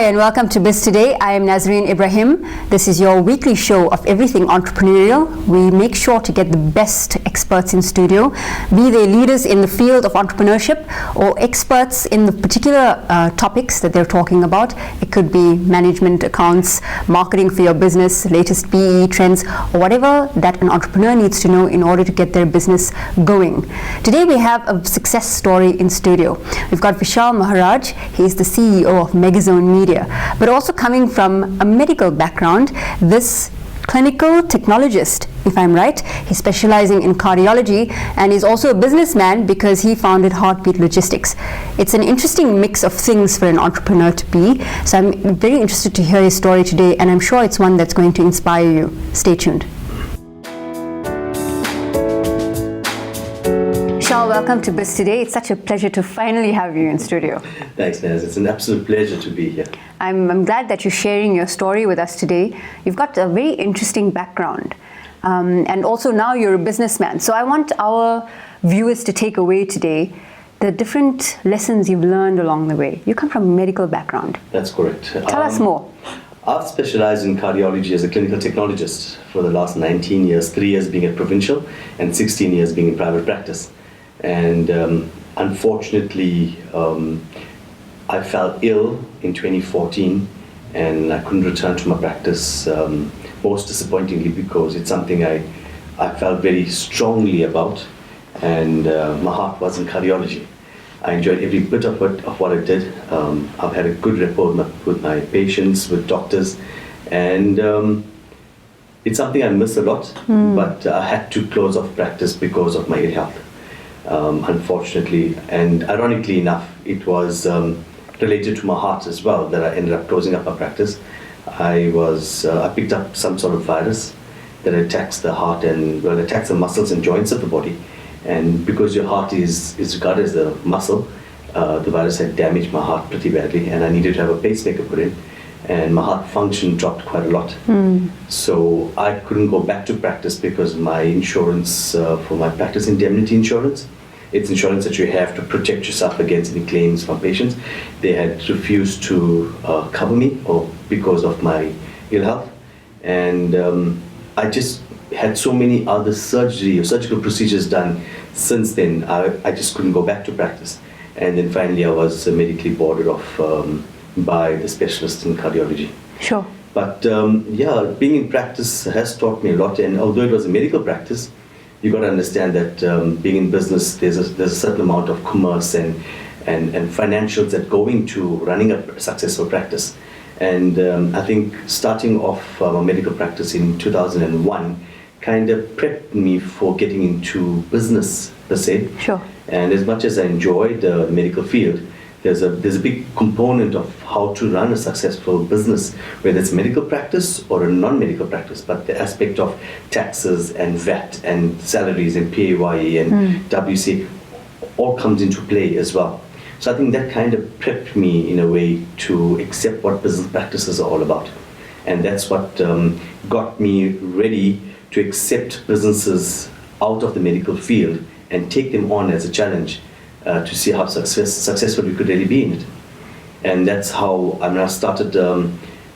Hi and welcome to Biz Today. I am Nazareen Ebrahim. This is your weekly show of everything entrepreneurial. We make sure to get the best experts in studio, be they leaders in the field of entrepreneurship or experts in the particular topics that they're talking about. It could be management, accounts, marketing for your business, latest PE trends, or whatever that an entrepreneur needs to know in order to get their business going. Today we have a success story in studio. We've got Vishal Maharaj. He is the CEO of Deen Media, but also coming from a medical background, this clinical technologist, if I'm right, he's specializing in cardiology and he's also a businessman because he founded Heartbeat Logistics. It's an interesting mix of things for an entrepreneur to be, so I'm very interested to hear his story today, and I'm sure it's one that's going to inspire you. Stay tuned. Vishal, welcome to Biz Today. It's such a pleasure to finally have you in studio. Thanks, Naz. It's an absolute pleasure to be here. I'm glad that you're sharing your story with us today. You've got a very interesting background, and also now you're a businessman. So I want our viewers to take away today the different lessons you've learned along the way. You come from a medical background. That's correct. Tell us more. I've specialized in cardiology as a clinical technologist for the last 19 years, 3 years being at provincial and 16 years being in private practice. And unfortunately, I fell ill in 2014 and I couldn't return to my practice, most disappointingly, because it's something I felt very strongly about, and my heart was in cardiology. I enjoyed every bit of what I did. I've had a good rapport with my patients, with doctors, and it's something I miss a lot, but I had to close off practice because of my ill health. Unfortunately, and ironically enough, it was related to my heart as well that I ended up closing up my practice. I picked up some sort of virus that attacks the heart and attacks the muscles and joints of the body. And because your heart is regarded as a muscle, the virus had damaged my heart pretty badly, and I needed to have a pacemaker put in. And my heart function dropped quite a lot. So I couldn't go back to practice because my insurance, for my practice indemnity insurance, it's insurance that you have to protect yourself against any claims from patients. They had refused to cover me because of my ill health. And I just had so many other surgical procedures done since then. I just couldn't go back to practice. And then finally I was medically boarded off by the specialist in cardiology. Sure. But yeah, being in practice has taught me a lot, and although it was a medical practice, you got to understand that being in business, there's a certain amount of commerce and financials that go into running a successful practice. And I think starting off a medical practice in 2001 kind of prepped me for getting into business per se. Sure. And as much as I enjoyed the medical field, there's a big component of how to run a successful business, whether it's medical practice or a non-medical practice, but the aspect of taxes and VAT and salaries and PAYE and WC all comes into play as well. So I think that kind of prepped me in a way to accept what business practices are all about. And that's what got me ready to accept businesses out of the medical field and take them on as a challenge. To see how successful we could really be in it. And that's how I started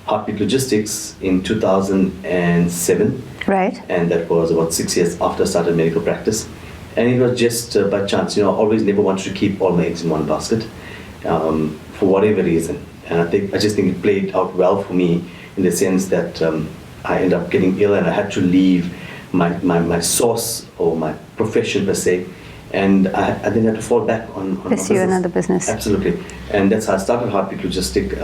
Heartbeat Logistics in 2007. Right. And that was about 6 years after I started medical practice. And it was just by chance. I always never wanted to keep all my eggs in one basket for whatever reason. And I just think it played out well for me in the sense that I ended up getting ill and I had to leave my source or my profession per se. And I then had to fall back on pursue another business. Absolutely. And that's how I started Heartbeat Logistics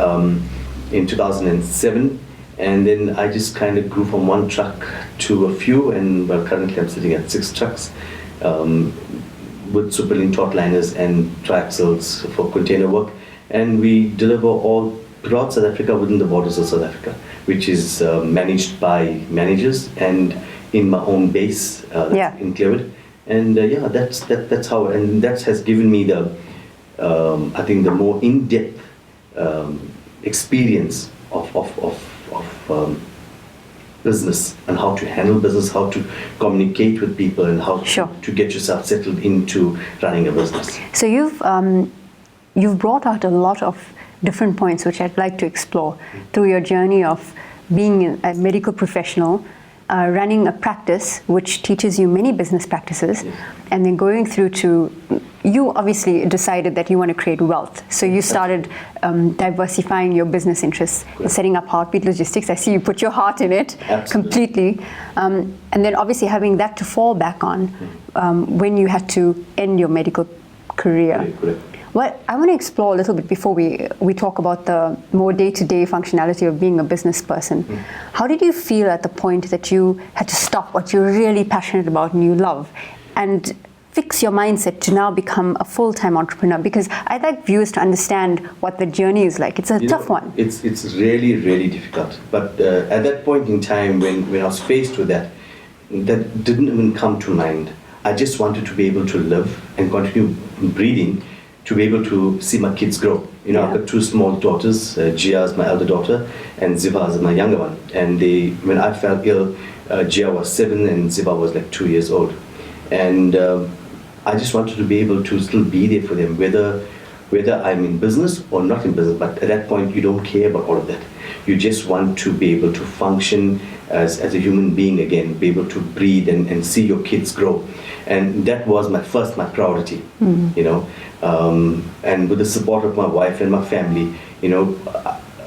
in 2007. And then I just kind of grew from one truck to a few. And currently I'm sitting at 6 trucks with superlean taut liners and triaxles for container work. And we deliver all throughout South Africa within the borders of South Africa, which is managed by managers and in my home base in Clearwood. And yeah, that's how, and that has given me the, I think, the more in-depth experience of business and how to handle business, how to communicate with people, and how to get yourself settled into running a business. So you've brought out a lot of different points which I'd like to explore through your journey of being a medical professional, running a practice which teaches you many business practices, and then going through to, you obviously decided that you want to create wealth. So you started diversifying your business interests, setting up Heartbeat Logistics. I see you put your heart in it. Absolutely. Completely. And then obviously having that to fall back on when you had to end your medical career. Correct. Well, I want to explore a little bit before we talk about the more day-to-day functionality of being a business person. How did you feel at the point that you had to stop what you're really passionate about and you love and fix your mindset to now become a full-time entrepreneur? Because I'd like viewers to understand what the journey is like. It's a tough one. It's really, really difficult. But at that point in time when I was faced with that didn't even come to mind. I just wanted to be able to live and continue breathing, to be able to see my kids grow. I've got two small daughters. Gia is my elder daughter, and Ziva is my younger one. And when I fell ill, Gia was 7 and Ziva was like 2 years old. And I just wanted to be able to still be there for them, whether I'm in business or not in business. But at that point, you don't care about all of that. You just want to be able to function as a human being again, be able to breathe and see your kids grow. And that was my priority, and with the support of my wife and my family,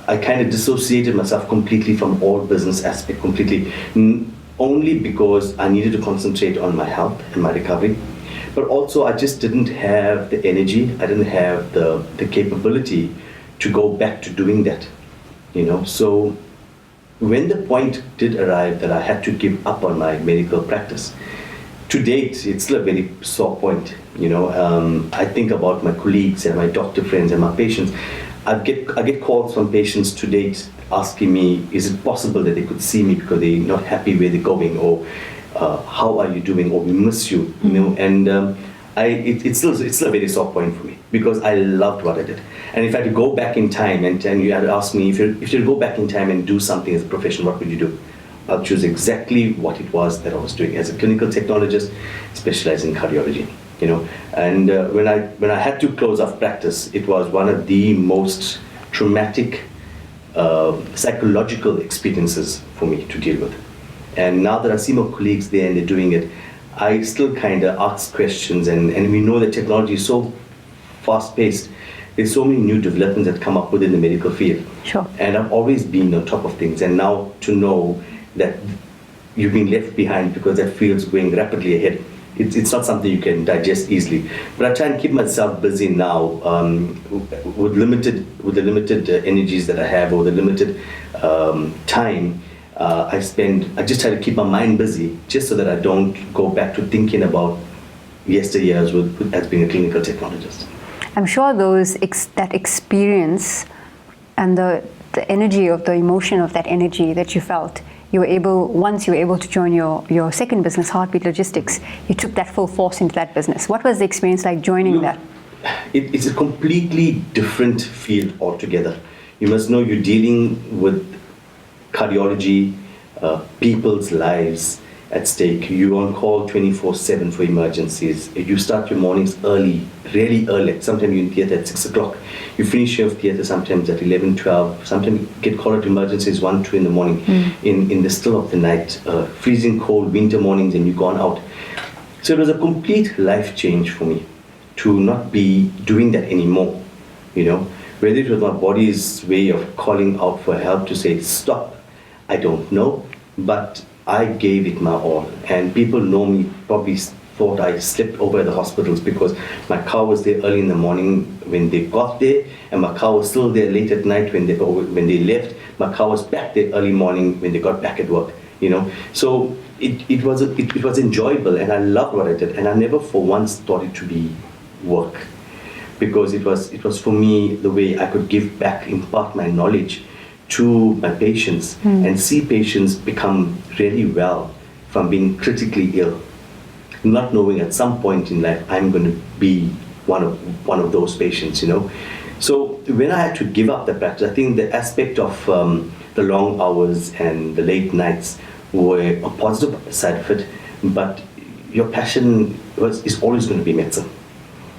I kind of dissociated myself completely from all business aspect, completely, only because I needed to concentrate on my health and my recovery. But also I just didn't have the energy, I didn't have the capability to go back to doing that, So when the point did arrive that I had to give up on my medical practice, to date, it's still a very sore point. I think about my colleagues and my doctor friends and my patients. I get calls from patients to date asking me, is it possible that they could see me because they're not happy where they're going, or how are you doing, or we miss you, And it's still a very sore point for me because I loved what I did. And if I had to go back in time and you had to ask me, if you go back in time and do something as a profession, what would you do? I'll choose exactly what it was that I was doing as a clinical technologist, specializing in cardiology. And when I had to close off practice, it was one of the most traumatic psychological experiences for me to deal with. And now that I see my colleagues there and they're doing it, I still kind of ask questions, and we know that technology is so fast-paced. There's so many new developments that come up within the medical field. Sure. And I've always been on top of things, and now to know that you've been left behind because that field's going rapidly ahead, it's not something you can digest easily. But I try and keep myself busy now with the limited energies that I have, or the limited time I spend. I just try to keep my mind busy, just so that I don't go back to thinking about yesteryears as being a clinical technologist. I'm sure that experience and the energy of the emotion of that energy that you felt, once you were able to join your second business, Heartbeat Logistics, you took that full force into that business. What was the experience like joining that? It's a completely different field altogether. You must know you're dealing with cardiology, people's lives at stake. You're on call 24/7 for emergencies. You start your mornings early, really early. Sometimes you're in theatre at 6 o'clock. You finish your theatre sometimes at 11, 12. Sometimes you get called to emergencies 1, 2 in the morning, in the still of the night, freezing cold winter mornings, and you've gone out. So it was a complete life change for me to not be doing that anymore, Whether it was my body's way of calling out for help to say, stop, I don't know, but I gave it my all. And people know me, probably thought I slept over at the hospitals because my car was there early in the morning when they got there, and my car was still there late at night when they left. My car was back there early morning when they got back at work, So it was enjoyable, and I loved what I did, and I never for once thought it to be work, because it was for me the way I could give back, impart my knowledge to my patients, and see patients become really well from being critically ill, not knowing at some point in life I'm going to be one of those patients, So when I had to give up the practice, I think the aspect of the long hours and the late nights were a positive side of it, but your passion is always going to be medicine.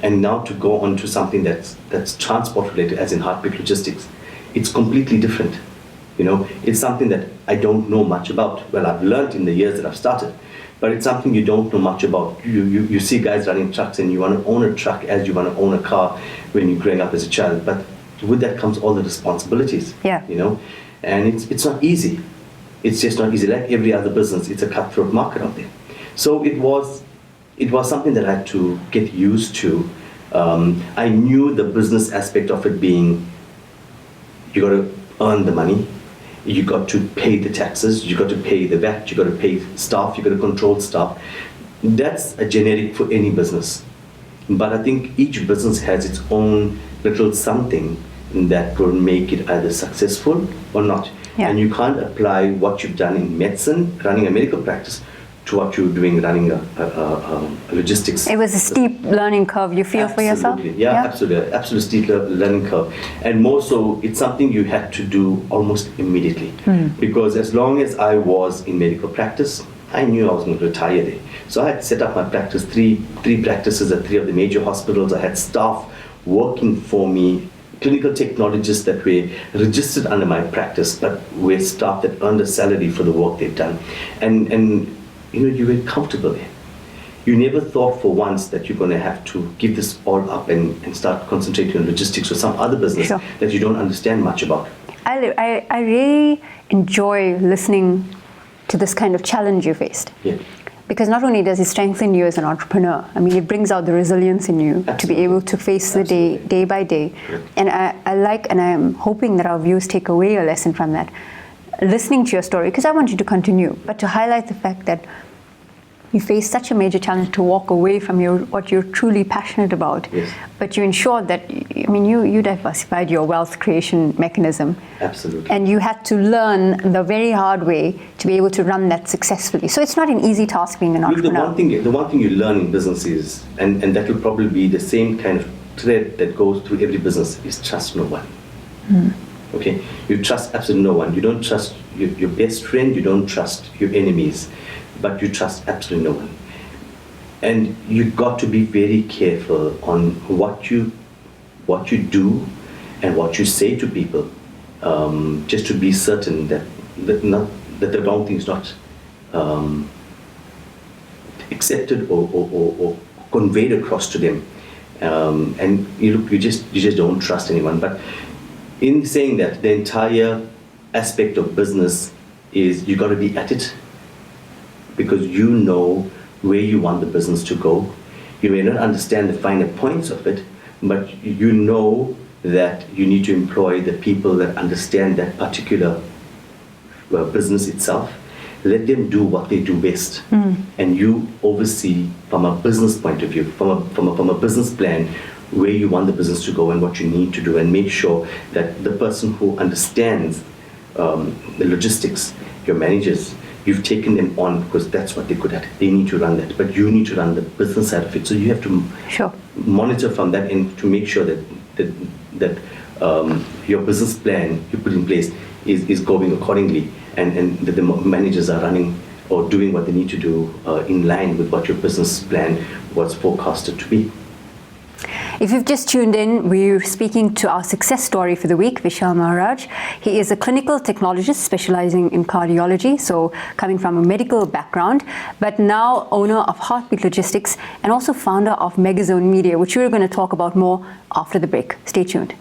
And now to go on to something that's transport related, as in heartbeat logistics, it's completely different. You know, it's something that I don't know much about. Well, I've learned in the years that I've started, but it's something you don't know much about. You see guys running trucks, and you want to own a truck as you want to own a car when you're growing up as a child. But with that comes all the responsibilities. Yeah. You know, and it's not easy. It's just not easy. Like every other business, it's a cutthroat market out there. So it was something that I had to get used to. I knew the business aspect of it being, you got to earn the money, you got to pay the taxes, you got to pay the VAT, you got to pay staff, you got to control staff. That's a generic for any business. But I think each business has its own little something that will make it either successful or not. Yeah. And you can't apply what you've done in medicine, running a medical practice, to what you're doing running a logistics. It was a steep learning curve, you feel, for yourself? Yeah, absolutely steep learning curve. And more so, it's something you had to do almost immediately. Because as long as I was in medical practice, I knew I was going to retire there. So I had set up my practice, three practices at 3 of the major hospitals. I had staff working for me, clinical technologists that were registered under my practice, but were staff that earned a salary for the work they've done. And you know, you were comfortable there. You never thought for once that you're going to have to give this all up and start concentrating on logistics or some other business that you don't understand much about. I really enjoy listening to this kind of challenge you faced. Yeah. Because not only does it strengthen you as an entrepreneur, I mean, it brings out the resilience in you to be able to face the day by day. Yeah. And I like, and I'm hoping that our viewers take away a lesson from that, listening to your story, because I want you to continue, but to highlight the fact that you face such a major challenge to walk away from what you're truly passionate about. Yes. But you ensured that, I mean, you diversified your wealth creation mechanism. Absolutely. And you had to learn the very hard way to be able to run that successfully. So it's not an easy task being an entrepreneur. The one thing you learn in business is, and that will probably be the same kind of thread that goes through every business, is trust no one. Okay, you trust absolutely no one. You don't trust your best friend, you don't trust your enemies, but you trust absolutely no one. And you got to be very careful on what you do and what you say to people, just to be certain that the wrong thing is not accepted or conveyed across to them. And you just don't trust anyone. But in saying that, the entire aspect of business is you got to be at it, because you know where you want the business to go. You may not understand the finer points of it, but you know that you need to employ the people that understand that particular business itself. Let them do what they do best, and you oversee from a business point of view, from a business plan, where you want the business to go and what you need to do, and make sure that the person who understands the logistics, your managers, you've taken them on because that's what they're good at. They need to run that, but you need to run the business side of it. So you have to monitor from that end to make sure that your business plan you put in place is going accordingly, and that the managers are running or doing what they need to do in line with what your business plan was forecasted to be. If you've just tuned in, we're speaking to our success story for the week, Vishal Maharaj. He is a clinical technologist specializing in cardiology, so coming from a medical background, but now owner of Heartbeat Logistics and also founder of Megazone Media, which we're going to talk about more after the break. Stay tuned.